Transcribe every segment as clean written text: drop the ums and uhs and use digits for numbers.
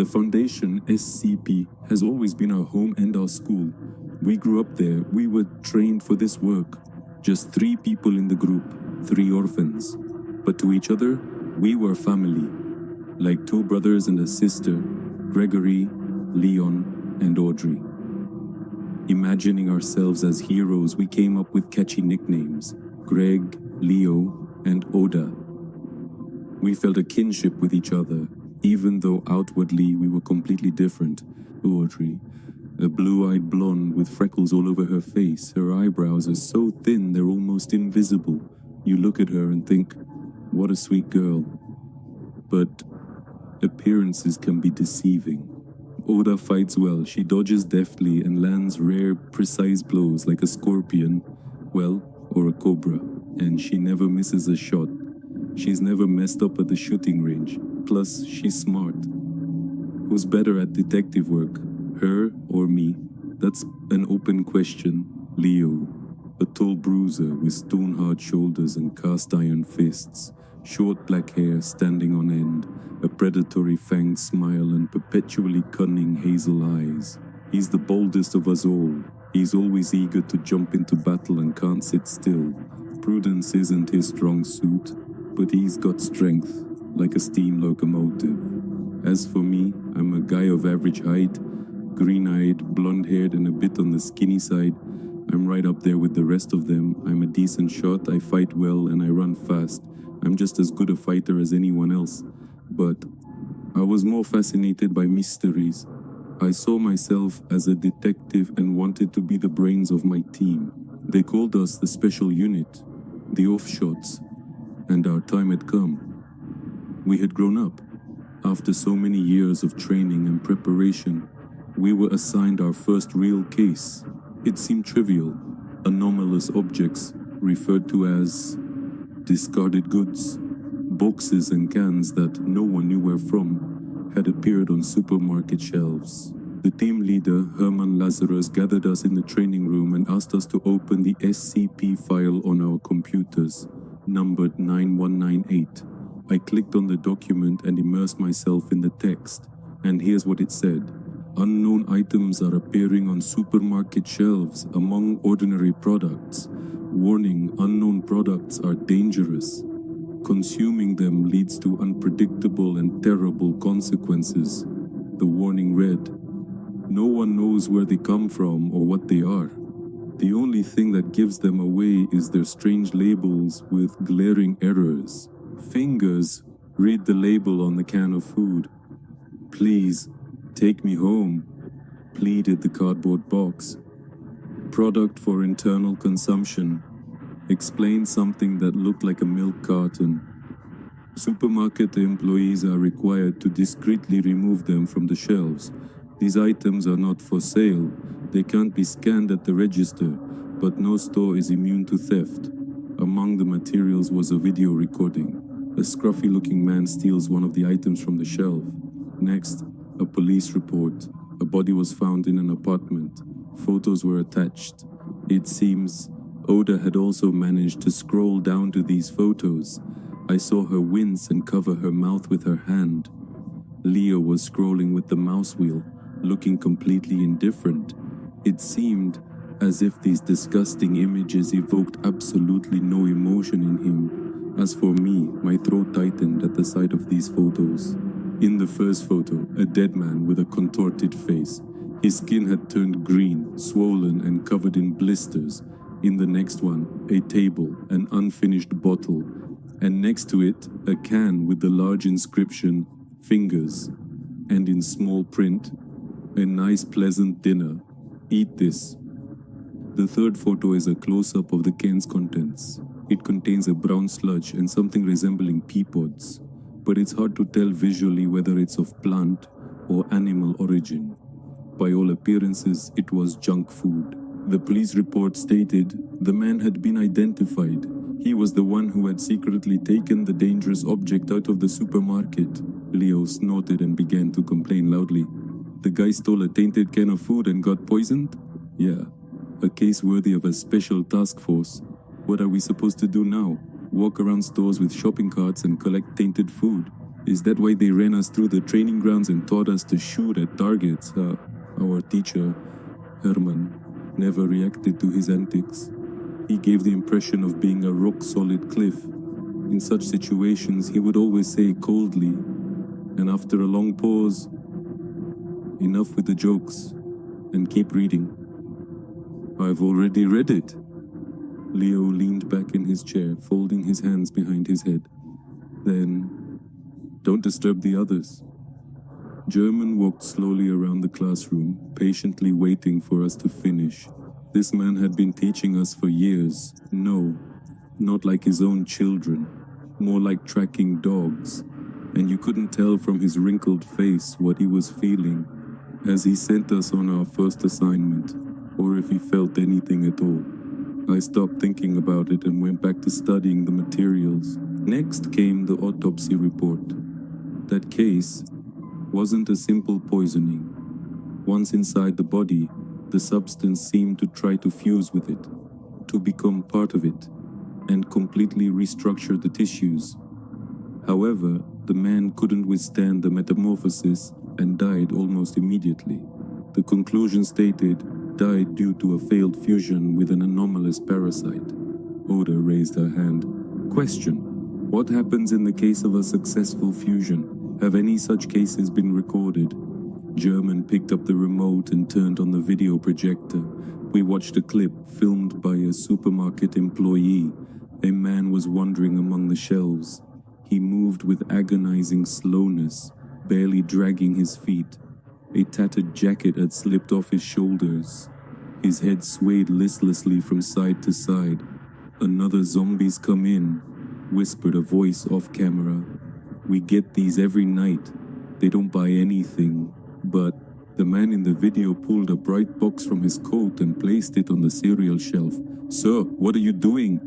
The foundation, SCP, has always been our home and our school. We grew up there. We were trained for this work. Just 3 people in the group, 3 orphans. But to each other, we were family. Like 2 brothers and a sister, Gregory, Leon, and Audrey. Imagining ourselves as heroes, we came up with catchy nicknames: Greg, Leo, and Oda. We felt a kinship with each other, even though outwardly we were completely different. Audrey, a blue-eyed blonde with freckles all over her face. Her eyebrows are so thin they're almost invisible. You look at her and think, what a sweet girl. But appearances can be deceiving. Oda fights well. She dodges deftly and lands rare, precise blows like a scorpion, or a cobra. And she never misses a shot. She's never messed up at the shooting range. Plus, she's smart. Who's better at detective work, her or me? That's an open question. Leo, a tall bruiser with stone-hard shoulders and cast-iron fists, short black hair standing on end, a predatory fanged smile and perpetually cunning hazel eyes. He's the boldest of us all. He's always eager to jump into battle and can't sit still. Prudence isn't his strong suit, but he's got strength, like a steam locomotive. As for me, I'm a guy of average height, green-eyed, blonde-haired and a bit on the skinny side. I'm right up there with the rest of them. I'm a decent shot, I fight well, and I run fast. I'm just as good a fighter as anyone else. But I was more fascinated by mysteries. I saw myself as a detective and wanted to be the brains of my team. They called us the special unit, the Offshots, and our time had come. We had grown up. After so many years of training and preparation, we were assigned our first real case. It seemed trivial. Anomalous objects, referred to as discarded goods, boxes and cans that no one knew where from, had appeared on supermarket shelves. The team leader, Herman Lazarus, gathered us in the training room and asked us to open the SCP file on our computers, numbered 9198. I clicked on the document and immersed myself in the text, and here's what it said. Unknown items are appearing on supermarket shelves among ordinary products. Warning, unknown products are dangerous. Consuming them leads to unpredictable and terrible consequences. The warning read, no one knows where they come from or what they are. The only thing that gives them away is their strange labels with glaring errors. Fingers, read the label on the can of food. Please, take me home, pleaded the cardboard box. Product for internal consumption. Explained something that looked like a milk carton. Supermarket employees are required to discreetly remove them from the shelves. These items are not for sale. They can't be scanned at the register, but no store is immune to theft. Among the materials was a video recording. A scruffy-looking man steals one of the items from the shelf. Next, a police report. A body was found in an apartment. Photos were attached. It seems Oda had also managed to scroll down to these photos. I saw her wince and cover her mouth with her hand. Leo was scrolling with the mouse wheel, looking completely indifferent. It seemed as if these disgusting images evoked absolutely no emotion in him. As for me, my throat tightened at the sight of these photos. In the first photo, a dead man with a contorted face. His skin had turned green, swollen and covered in blisters. In the next one, a table, an unfinished bottle, and next to it, a can with the large inscription, Fingers, and in small print, a nice pleasant dinner. Eat this. The third photo is a close-up of the can's contents. It contains a brown sludge and something resembling pea pods, but it's hard to tell visually whether it's of plant or animal origin. By all appearances, it was junk food. The police report stated the man had been identified. He was the one who had secretly taken the dangerous object out of the supermarket. Leo snorted and began to complain loudly. The guy stole a tainted can of food and got poisoned? Yeah, a case worthy of a special task force. What are we supposed to do now? Walk around stores with shopping carts and collect tainted food? Is that why they ran us through the training grounds and taught us to shoot at targets? Our teacher, Herman, never reacted to his antics. He gave the impression of being a rock-solid cliff. In such situations, he would always say coldly, and after a long pause, "Enough with the jokes, and keep reading." "I've already read it." Leo leaned back in his chair, folding his hands behind his head. "Then, don't disturb the others." German walked slowly around the classroom, patiently waiting for us to finish. This man had been teaching us for years. No, not like his own children, more like tracking dogs. And you couldn't tell from his wrinkled face what he was feeling as he sent us on our first assignment, or if he felt anything at all. I stopped thinking about it and went back to studying the materials. Next came the autopsy report. That case wasn't a simple poisoning. Once inside the body, the substance seemed to try to fuse with it, to become part of it, and completely restructure the tissues. However, the man couldn't withstand the metamorphosis and died almost immediately. The conclusion stated, died due to a failed fusion with an anomalous parasite. Oda raised her hand. Question: what happens in the case of a successful fusion? Have any such cases been recorded? German picked up the remote and turned on the video projector. We watched a clip filmed by a supermarket employee. A man was wandering among the shelves. He moved with agonizing slowness, barely dragging his feet. A tattered jacket had slipped off his shoulders. His head swayed listlessly from side to side. "Another zombie's come in," whispered a voice off camera. "We get these every night. They don't buy anything." But the man in the video pulled a bright box from his coat and placed it on the cereal shelf. "Sir, what are you doing?"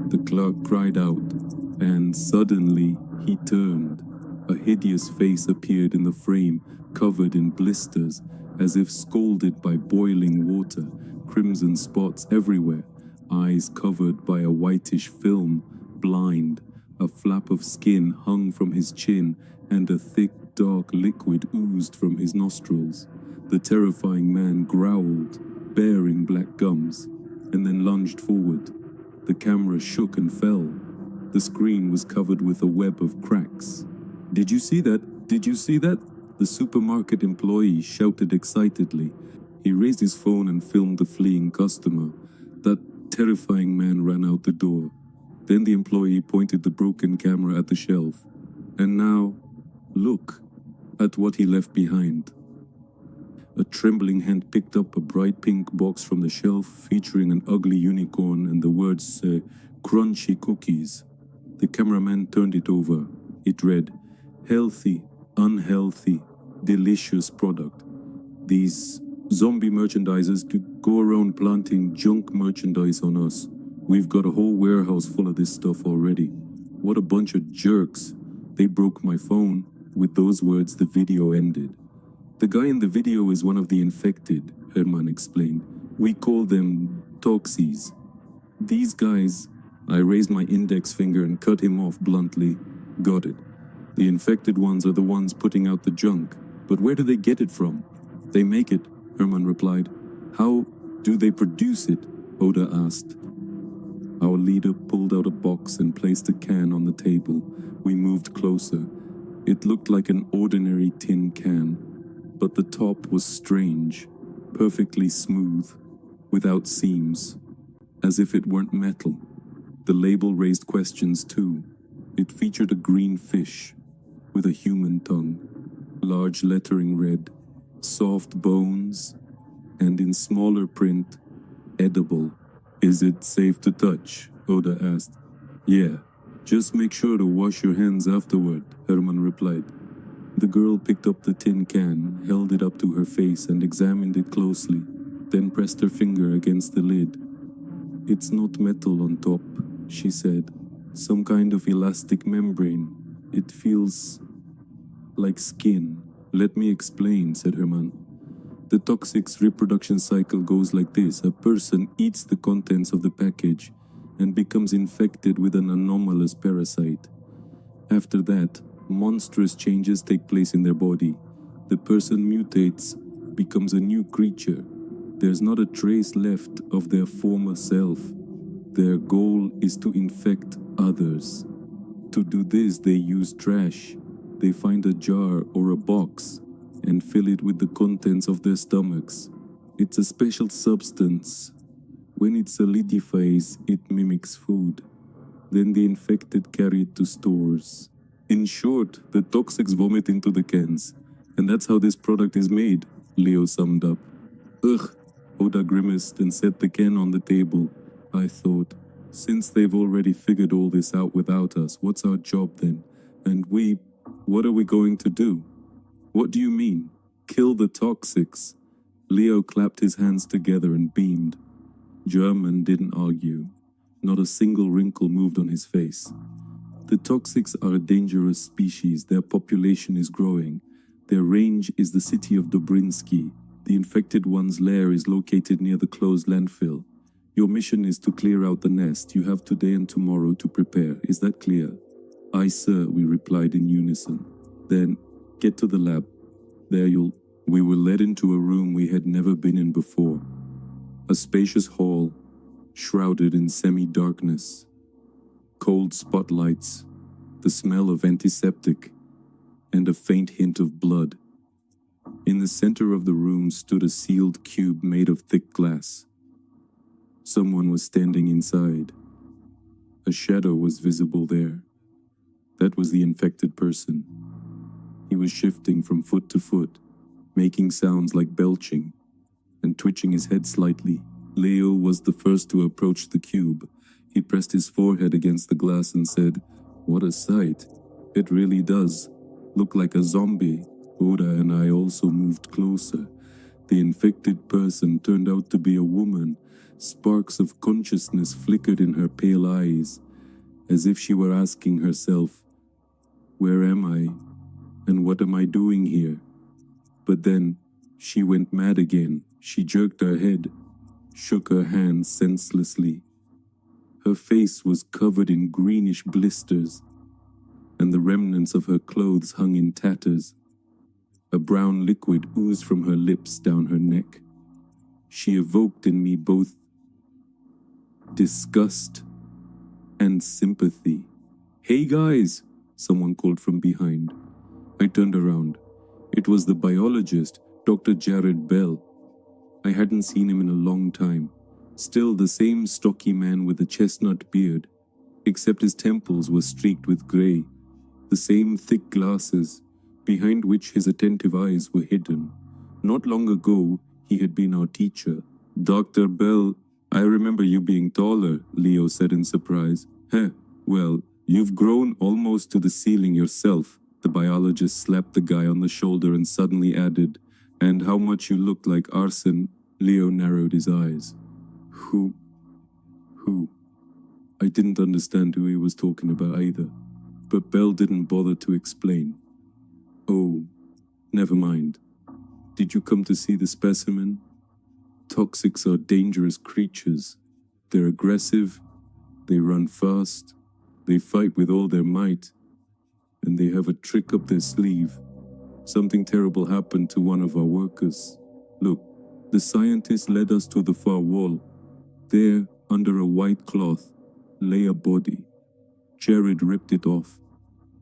The clerk cried out, and suddenly he turned. A hideous face appeared in the frame, covered in blisters, as if scalded by boiling water, crimson spots everywhere, eyes covered by a whitish film, blind. A flap of skin hung from his chin, and a thick, dark liquid oozed from his nostrils. The terrifying man growled, baring black gums, and then lunged forward. The camera shook and fell. The screen was covered with a web of cracks. "Did you see that? Did you see that?" The supermarket employee shouted excitedly. He raised his phone and filmed the fleeing customer. That terrifying man ran out the door. Then the employee pointed the broken camera at the shelf. "And now, look at what he left behind." A trembling hand picked up a bright pink box from the shelf featuring an ugly unicorn and the words, "Crunchy Cookies." The cameraman turned it over. It read, "Healthy, unhealthy, delicious product. These zombie merchandisers go around planting junk merchandise on us. We've got a whole warehouse full of this stuff already. What a bunch of jerks. They broke my phone." With those words, the video ended. "The guy in the video is one of the infected," Herman explained. "We call them toxies. These guys..." I raised my index finger and cut him off bluntly. "Got it. The infected ones are the ones putting out the junk. But where do they get it from?" "They make it," Herman replied. "How do they produce it?" Oda asked. Our leader pulled out a box and placed a can on the table. We moved closer. It looked like an ordinary tin can, but the top was strange, perfectly smooth, without seams, as if it weren't metal. The label raised questions too. It featured a green fish with a human tongue. Large lettering read, "Soft bones," and in smaller print, "Edible." "Is it safe to touch?" Oda asked. "Yeah, just make sure to wash your hands afterward," Herman replied. The girl picked up the tin can, held it up to her face and examined it closely, then pressed her finger against the lid. "It's not metal on top," she said. "Some kind of elastic membrane. It feels like skin." "Let me explain," said Herman. "The toxic's reproduction cycle goes like this. A person eats the contents of the package and becomes infected with an anomalous parasite. After that, Monstrous changes take place in their body. The person mutates, becomes a new creature. There's not a trace left of their former self. Their goal is to infect others. To do this, they use trash. They find a jar or a box and fill it with the contents of their stomachs. It's a special substance. When it solidifies, it mimics food. Then the infected carry it to stores. In short, the toxics vomit into the cans. And that's how this product is made, Leo summed up. Ugh, Oda grimaced and set the can on the table. I thought, since they've already figured all this out without us, what's our job then? And what are we going to do? What do you mean? Kill the toxics? Leo clapped his hands together and beamed. German didn't argue. Not a single wrinkle moved on his face. The toxics are a dangerous species. Their population is growing. Their range is the city of Dobrinsky. The infected one's lair is located near the closed landfill. Your mission is to clear out the nest. You have today and tomorrow to prepare. Is that clear? Aye, sir, we replied in unison. Then, get to the lab. There We were led into a room we had never been in before. A spacious hall, shrouded in semi-darkness. Cold spotlights, the smell of antiseptic, and a faint hint of blood. In the center of the room stood a sealed cube made of thick glass. Someone was standing inside. A shadow was visible there. That was the infected person. He was shifting from foot to foot, making sounds like belching, and twitching his head slightly. Leo was the first to approach the cube. He pressed his forehead against the glass and said, "What a sight. It really does look like a zombie." Oda and I also moved closer. The infected person turned out to be a woman. Sparks of consciousness flickered in her pale eyes, as if she were asking herself, "Where am I? And what am I doing here?" But then, she went mad again. She jerked her head, shook her hands senselessly. Her face was covered in greenish blisters, and the remnants of her clothes hung in tatters. A brown liquid oozed from her lips down her neck. She evoked in me both disgust and sympathy. "Hey guys," someone called from behind. I turned around. It was the biologist, Dr. Jared Bell. I hadn't seen him in a long time. Still the same stocky man with a chestnut beard, except his temples were streaked with grey. The same thick glasses, behind which his attentive eyes were hidden. Not long ago, he had been our teacher. "Dr. Bell, I remember you being taller," Leo said in surprise. "Heh, well, you've grown almost to the ceiling yourself." The biologist slapped the guy on the shoulder and suddenly added, "And how much you look like Arson." Leo narrowed his eyes. Who? I didn't understand who he was talking about either, but Bell didn't bother to explain. "Oh, never mind. Did you come to see the specimen? Toxics are dangerous creatures. They're aggressive, they run fast, they fight with all their might, and they have a trick up their sleeve. Something terrible happened to one of our workers. Look, the scientists led us to the far wall. There, under a white cloth, lay a body. Jared ripped it off,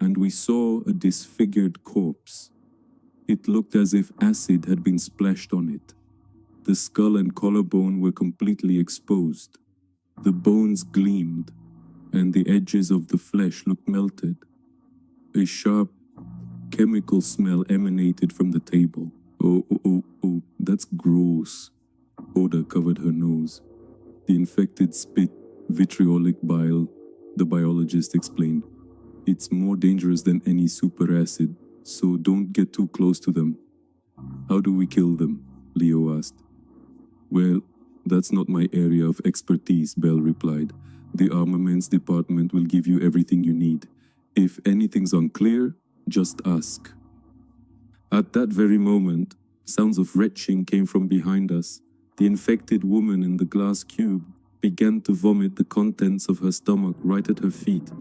and we saw a disfigured corpse. It looked as if acid had been splashed on it. The skull and collarbone were completely exposed. The bones gleamed, and the edges of the flesh looked melted. A sharp, chemical smell emanated from the table. Oh, that's gross." Oda covered her nose. "The infected spit vitriolic bile," the biologist explained. "It's more dangerous than any super acid, so don't get too close to them." "How do we kill them?" Leo asked. "Well, that's not my area of expertise," Bell replied. "The armaments department will give you everything you need. If anything's unclear, just ask." At that very moment, sounds of retching came from behind us. The infected woman in the glass cube began to vomit the contents of her stomach right at her feet.